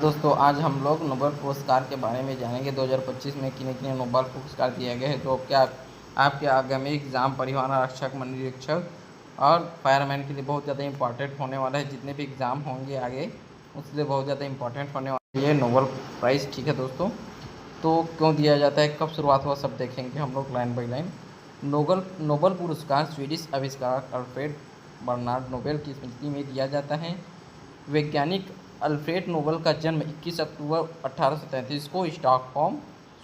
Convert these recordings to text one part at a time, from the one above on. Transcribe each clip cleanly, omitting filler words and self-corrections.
दोस्तों आज हम लोग नोबेल पुरस्कार के बारे में जानेंगे। 2025 में किन्हें किन्हें नोबेल पुरस्कार दिए गए हैं जो क्या आपके आगामी एग्ज़ाम, परिवहन आरक्षक, निरीक्षक और फायरमैन के लिए बहुत ज़्यादा इंपॉर्टेंट होने वाला है। जितने भी एग्ज़ाम होंगे आगे उसके लिए बहुत ज़्यादा इंपॉर्टेंट होने वाला है ये नोबेल प्राइज़। ठीक है दोस्तों, तो क्यों दिया जाता है, कब शुरुआत हुआ, सब देखेंगे हम लोग लाइन बाई लाइन। नोबेल पुरस्कार स्वीडिश आविष्कारक अल्फ्रेड बर्नार्ड नोबेल की स्मृति में दिया जाता है। वैज्ञानिक अल्फ्रेड नोबेल का जन्म 21 अक्टूबर 1833 को स्टॉकहोम,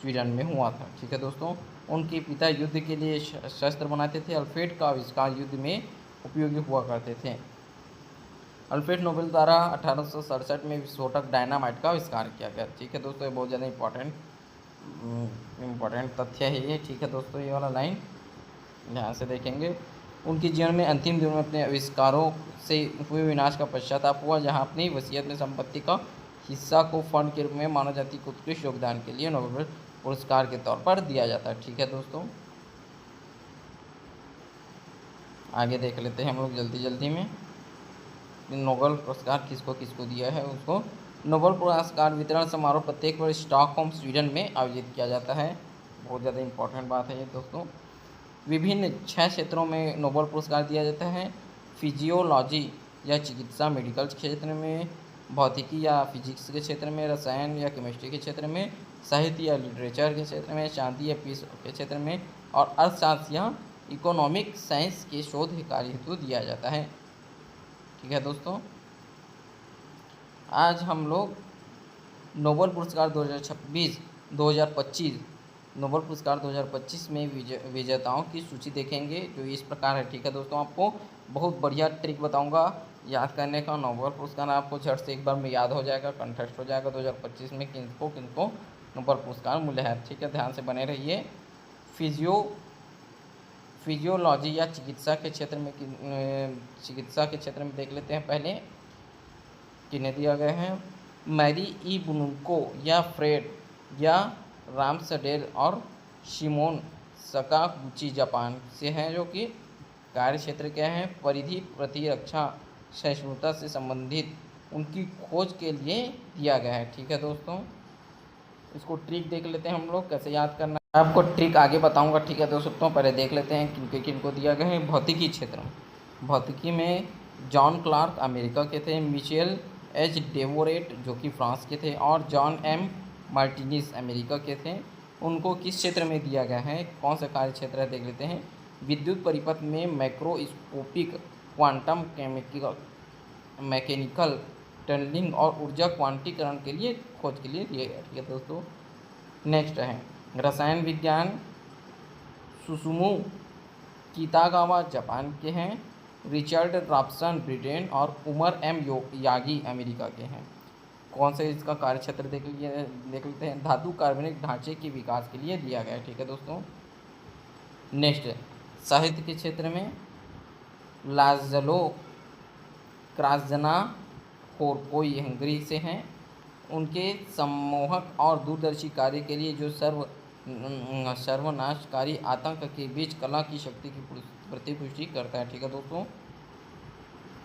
स्वीडन में हुआ था। ठीक है दोस्तों, उनके पिता युद्ध के लिए शस्त्र बनाते थे। अल्फ्रेड का आविष्कार युद्ध में उपयोगी हुआ करते थे। अल्फ्रेड नोबेल द्वारा 1867 में विस्फोटक डायनामाइट का आविष्कार किया गया। ठीक है दोस्तों, ये बहुत ज़्यादा इम्पोर्टेंट तथ्य है ये। ठीक है दोस्तों, ये वाला लाइन ध्यान से देखेंगे। उनके जीवन में अंतिम दिनों में अपने आविष्कारों से हुए विनाश का पश्चाताप हुआ, जहां अपनी वसीयत में संपत्ति का हिस्सा को फंड के रूप में मानव जाति को उत्कृष्ट योगदान के लिए नोबेल पुरस्कार के तौर पर दिया जाता है। ठीक है दोस्तों, आगे देख लेते हैं हम लोग जल्दी में नोबेल पुरस्कार किसको किसको दिया है उसको। नोबेल पुरस्कार वितरण समारोह प्रत्येक वर्ष स्टॉकहोम, स्वीडन में आयोजित किया जाता है। बहुत ज़्यादा इंपॉर्टेंट बात है ये दोस्तों। विभिन्न 6 क्षेत्रों में नोबेल पुरस्कार दिया जाता है। फिजियोलॉजी या चिकित्सा, मेडिकल क्षेत्र में, भौतिकी या फिजिक्स के क्षेत्र में, रसायन या केमिस्ट्री के क्षेत्र में, साहित्य या लिटरेचर के क्षेत्र में, शांति या पीस के क्षेत्र में और अर्थशास्त्र या इकोनॉमिक साइंस के शोध कार्य हेतु दिया जाता है। ठीक है दोस्तों, आज हम लोग नोबेल पुरस्कार 2025 नोबेल पुरस्कार 2025 में विजेताओं की सूची देखेंगे जो इस प्रकार है। ठीक है दोस्तों, आपको बहुत बढ़िया ट्रिक बताऊंगा याद करने का। नोबेल पुरस्कार आपको झट से एक बार में याद हो जाएगा, कंठस्थ हो जाएगा 2025 में किनको नोबेल पुरस्कार मिले हैं। ठीक है, ध्यान से बने रहिए। फिजियोलॉजी या चिकित्सा के क्षेत्र में देख लेते हैं पहले किन्हें दिया गया है। मैरी ई बुनुको या फ्रेड या रामसडेल और शिमोन सकागुची जापान से हैं, जो कि कार्य क्षेत्र क्या है, परिधि प्रतिरक्षा सहिष्णुता से संबंधित उनकी खोज के लिए दिया गया है। ठीक है दोस्तों, इसको ट्रिक देख लेते हैं हम लोग कैसे याद करना है, आपको ट्रिक आगे बताऊंगा। ठीक है दोस्तों, पहले देख लेते हैं किनको दिया गया है। भौतिकी क्षेत्र, भौतिकी में जॉन क्लार्क अमेरिका के थे, मिशेल एच डेवोरेट जो कि फ्रांस के थे और जॉन एम मार्टिनिस अमेरिका के थे। उनको किस क्षेत्र में दिया गया है, कौन सा कार्य क्षेत्र है, देख लेते हैं। विद्युत परिपथ में मैक्रोस्कोपिक क्वांटम मैकेनिकल टनलिंग और ऊर्जा क्वांटीकरण के लिए खोज के लिए दिए गए। ठीक है दोस्तों, नेक्स्ट है रसायन विज्ञान, सुसुमु कितागावा जापान के हैं, रिचर्ड रॉबसन ब्रिटेन और उमर एम यागी अमेरिका के हैं। कौन से इसका कार्य क्षेत्र देख लेते हैं। धातु कार्बनिक ढांचे के विकास के लिए दिया गया है। ठीक है दोस्तों, नेक्स्ट साहित्य के क्षेत्र में लाजलो क्राजना होरकोई हंगरी से हैं। उनके सम्मोहक और दूरदर्शी कार्य के लिए जो सर्वनाशकारी आतंक के बीच कला की शक्ति की प्रतिपुष्टि करता है। ठीक है दोस्तों,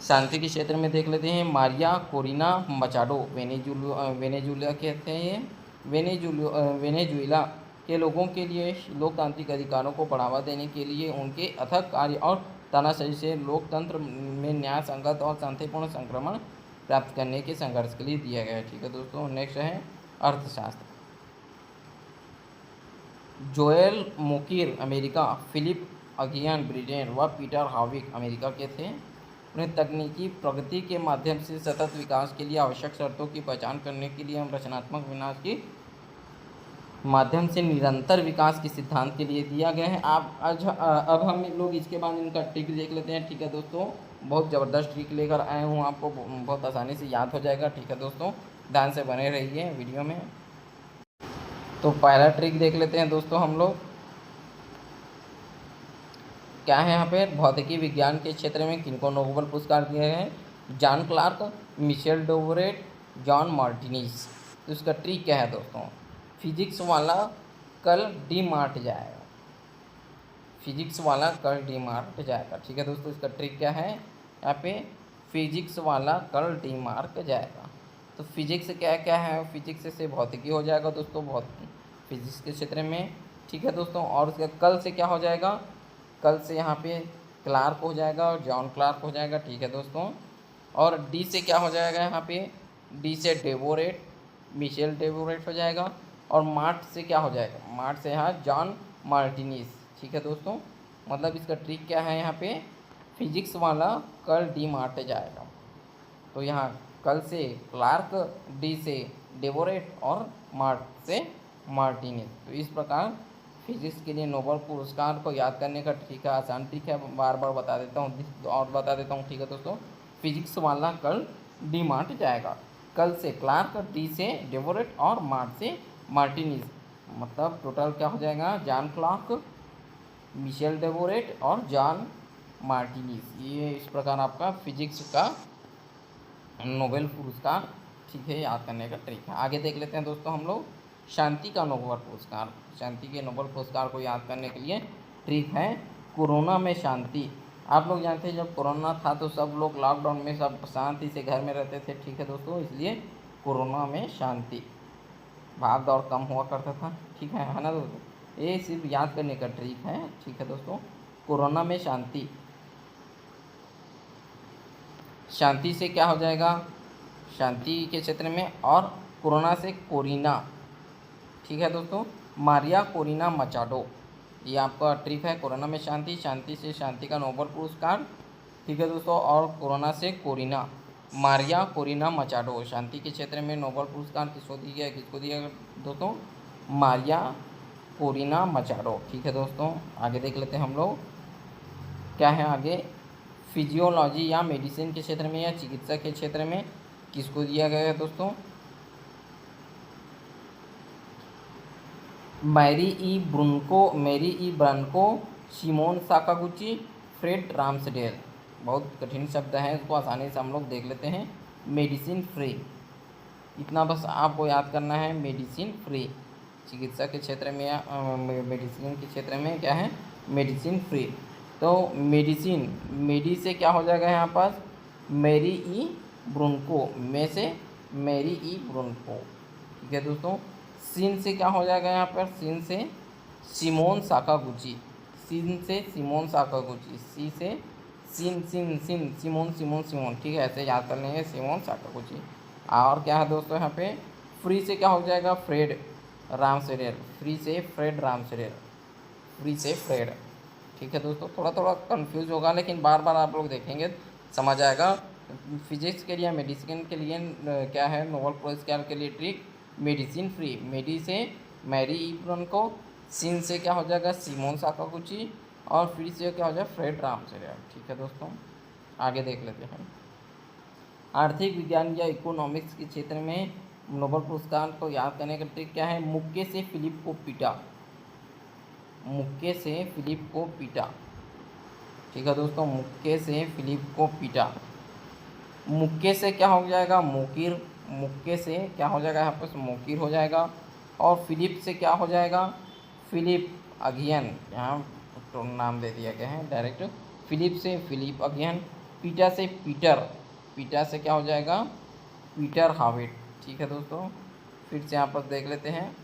शांति के क्षेत्र में देख लेते हैं। मारिया कोरिना मचाडो वेनेजुएला के थे। ये वेनेजुएला के लोगों के लिए लोकतांत्रिक अधिकारों को बढ़ावा देने के लिए उनके अथक कार्य और तानाशाही से लोकतंत्र में न्याय संगत और शांतिपूर्ण संक्रमण प्राप्त करने के संघर्ष के लिए दिया गया है। ठीक है दोस्तों, नेक्स्ट है अर्थशास्त्र। Joel Mokyr America, Philippe Aghion Britain व पीटर हाविक अमेरिका के थे। उन्हें तकनीकी प्रगति के माध्यम से सतत विकास के लिए आवश्यक शर्तों की पहचान करने के लिए एवं रचनात्मक विनाश के माध्यम से निरंतर विकास के सिद्धांत के लिए दिया गया है। अब हम लोग इसके बाद इनका ट्रिक देख लेते हैं। ठीक है दोस्तों, बहुत ज़बरदस्त ट्रिक लेकर आए हूँ, आपको बहुत आसानी से याद हो जाएगा। ठीक है दोस्तों, ध्यान से बने रहिए वीडियो में। तो पहला ट्रिक देख लेते हैं दोस्तों हम लोग, क्या है यहाँ पे। भौतिकी विज्ञान के क्षेत्र में किनको नोबेल पुरस्कार दिए हैं। John Clarke, Michel Devoret, John Martinis. तो इसका ट्रिक क्या है दोस्तों, फिजिक्स वाला कल डी मार्ट जाएगा, फिजिक्स वाला कल डी मार्ट जाएगा। ठीक है दोस्तों, इसका ट्रिक क्या है यहाँ पे, फिजिक्स वाला कल डी मार्ट जाएगा। तो फिजिक्स क्या क्या है, फिजिक्स से भौतिकी हो जाएगा दोस्तों, फिजिक्स के क्षेत्र में। ठीक है दोस्तों, और उसका कल से क्या हो जाएगा, कल से यहाँ पे क्लार्क हो जाएगा और जॉन क्लार्क हो जाएगा। ठीक है दोस्तों, और डी से क्या हो जाएगा, यहाँ पे डी से डेवोरेट, मिशेल डेवोरेट हो जाएगा। और मार्ट से क्या हो जाएगा, मार्ट से यहाँ जॉन मार्टिनीज। ठीक है दोस्तों, मतलब इसका ट्रिक क्या है, यहाँ पे फिजिक्स वाला कल डी मार्ट जाएगा। तो यहाँ कल से क्लार्क, डी से डेवोरेट और मार्ट से मार्टिनेज। तो इस प्रकार फिजिक्स के लिए नोबेल पुरस्कार को याद करने का ट्रिक है, आसान ट्रिक है, बार बार बता देता हूँ और बता देता हूँ। ठीक है दोस्तों, फिजिक्स वाला कल डी मार्ट जाएगा, कल से क्लार्क, डी से डेवोरेट और मार्ट से मार्टिनीज। मतलब टोटल क्या हो जाएगा, जॉन क्लार्क, मिशेल डेवोरेट और जॉन मार्टिनीज। ये इस प्रकार आपका फिजिक्स का नोबेल पुरस्कार, ठीक है, याद करने का ट्रिक है। आगे देख लेते हैं दोस्तों हम लोग शांति का नोबेल पुरस्कार। शांति के नोबेल पुरस्कार को याद करने के लिए ट्रिक है कोरोना में शांति। आप लोग जानते हैं जब कोरोना था तो सब लोग लॉकडाउन में सब शांति से घर में रहते थे। ठीक है दोस्तों, इसलिए कोरोना में शांति, भाग दौड़ कम हुआ करता था। ठीक है ना दोस्तों, ये सिर्फ याद करने का ट्रिक है। ठीक है दोस्तों, कोरोना में शांति, शांति से क्या हो जाएगा, शांति के क्षेत्र में, और कोरोना से कोरिना। ठीक है दोस्तों, मारिया कोरिना मचाडो, ये आपका ट्रिक है। कोरोना में शांति, शांति से शांति का नोबेल पुरस्कार। ठीक है दोस्तों, और कोरोना से कोरिना, मारिया कोरिना मचाडो। शांति के क्षेत्र में नोबेल पुरस्कार किसको दिया गया दोस्तों, मारिया कोरिना मचाडो। ठीक है दोस्तों, आगे देख लेते हैं हम लोग क्या है आगे, फिजियोलॉजी या मेडिसिन के क्षेत्र में या चिकित्सा के क्षेत्र में किसको दिया गया है दोस्तों, मैरी ई ब्रांको, सिमोन साकागुची, फ्रेड रामसडेल। बहुत कठिन शब्द है, इसको आसानी से हम लोग देख लेते हैं। मेडिसिन फ्री, इतना बस आपको याद करना है, मेडिसिन फ्री। चिकित्सा के क्षेत्र में या मेडिसिन के क्षेत्र में क्या है, मेडिसिन फ्री। तो मेडिसिन, मेडी से क्या हो जाएगा यहाँ पास, मैरी ई ब्रुनको, में से मैरी ई ब्रुनको। ठीक है दोस्तों, सिन से क्या हो जाएगा यहाँ पर, सिन से सिमोन साकागुची, सिन से सिमोन साकागुची, सी से सिन सिन सिन सिमोन सिमोन सिमोन। ठीक है, ऐसे याद कर लेंगे, सिमोन साकागुची। और क्या है दोस्तों यहाँ पे, फ्री से क्या हो जाएगा, फ्रेड रामसरेर, फ्री से फ्रेड रामसरेर, फ्री से फ्रेड। ठीक है दोस्तों, थोड़ा थोड़ा कंफ्यूज होगा लेकिन बार बार आप लोग देखेंगे समझ आएगा। फिजिक्स के लिए, मेडिसिन के लिए क्या है, नोबेल पुरस्कार के लिए ट्रिक मेडिसिन फ्री, मेडी से मैरी ई ब्रुनको, सिन से क्या हो जाएगा, सिमोन साकागुची, और फ्री से क्या हो जाएगा, फ्रेड रामसरेर। ठीक है दोस्तों, आगे देख लेते हैं। आर्थिक विज्ञान या इकोनॉमिक्स के क्षेत्र में नोबेल पुरस्कार को याद करने का ट्रिक क्या है, मुक्के से फिलिप को पीटा, मुक्के से फिलिप को पीटा। ठीक है दोस्तों, मुक्के से फिलिप को पीटा। मुक्के से क्या हो जाएगा, मोकीर, मुक्के से क्या हो जाएगा यहाँ पर, मोकीर हो जाएगा। और फिलिप से क्या हो जाएगा, फिलिप अगियन, यहाँ तो नाम दे दिया गया है डायरेक्ट, फिलिप से फिलिप अगियन। पीटा से पीटर, पीटा से क्या हो जाएगा, पीटर हाविट। ठीक है दोस्तों, फिर से यहाँ पर देख लेते हैं,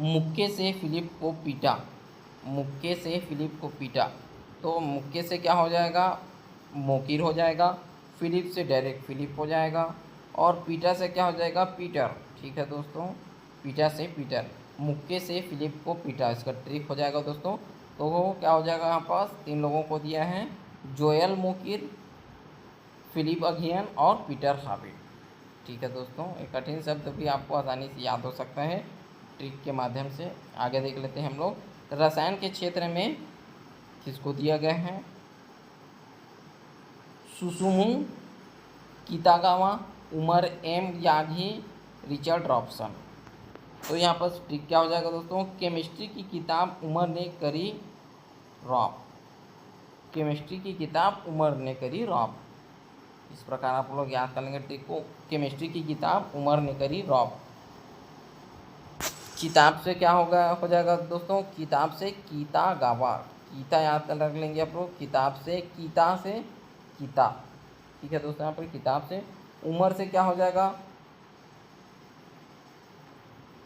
मुक्के से फिलिप को पीटा, मुक्के से फिलिप को पीटा। तो मुक्के से क्या हो जाएगा, मोकीर हो जाएगा, फिलिप से डायरेक्ट फिलिप हो जाएगा, और पीटा से क्या हो जाएगा, पीटर। ठीक है दोस्तों, पीटा से पीटर, मुक्के से फिलिप को पीटा, इसका ट्रिक हो जाएगा दोस्तों। तो वो क्या हो जाएगा, यहाँ पास 3 लोगों को दिया है, जोएल मोकीर, फिलिप अगियन और पीटर हाविट। ठीक है दोस्तों, एक कठिन शब्द भी आपको आसानी से याद हो सकता है ट्रिक के माध्यम से। आगे देख लेते हैं हम लोग, रसायन के क्षेत्र में किसको दिया गया है, Susumu Kitagawa, Omar M Yaghi, Richard Robson. तो यहाँ पर ट्रिक क्या हो जाएगा दोस्तों, केमिस्ट्री की किताब उमर ने करी रॉब, केमिस्ट्री की किताब उमर ने करी रॉब। इस प्रकार आप लोग याद कर लेंगे ट्रिक को, केमिस्ट्री की किताब उमर ने करी रॉब। किताब से क्या होगा, हो जाएगा दोस्तों, किताब से कीता गावा, कीता याद कर रख लेंगे आप लोग, किताब से कीता से कीता। ठीक है दोस्तों, यहाँ पर किताब से उमर से क्या हो जाएगा,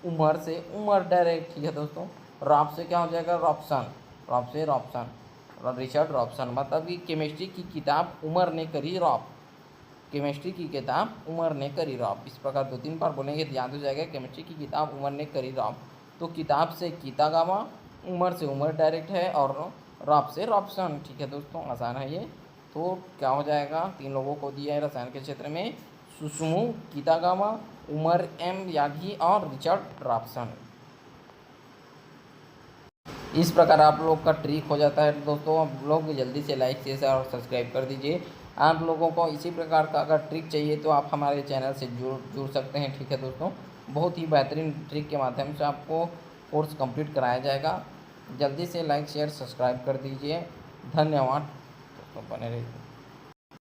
उमर से उमर डायरेक्ट, ठीक है दोस्तों। रॉब से क्या हो जाएगा, रॉबसन, रॉब से रॉबसन, रिचर्ड रॉबसन, मतलब कि केमिस्ट्री की किताब उमर ने करी रॉब, केमिस्ट्री की किताब उमर ने करी रॉब। इस प्रकार 2-3 बार बोलेंगे तो याद हो जाएगा, केमिस्ट्री की किताब उमर ने करी रॉब। तो किताब से कीतागामा, उमर से उमर डायरेक्ट है, और रॉब से रॉबसन, ठीक है दोस्तों, आसान है ये। तो क्या हो जाएगा, 3 लोगों को दिया है रसायन के क्षेत्र में, सुसुमु कीतागामा, उमर एम यागी और रिचर्ड रॉबसन। इस प्रकार आप लोग का ट्रिक हो जाता है दोस्तों। आप लोग जल्दी से लाइक शेयर और सब्सक्राइब कर दीजिए। आप लोगों को इसी प्रकार का अगर ट्रिक चाहिए तो आप हमारे चैनल से जुड़ सकते हैं, ठीक है दोस्तों। बहुत ही बेहतरीन ट्रिक के माध्यम से आपको कोर्स कंप्लीट कराया जाएगा। जल्दी से लाइक शेयर सब्सक्राइब कर दीजिए। धन्यवाद दोस्तों, बने रहिए।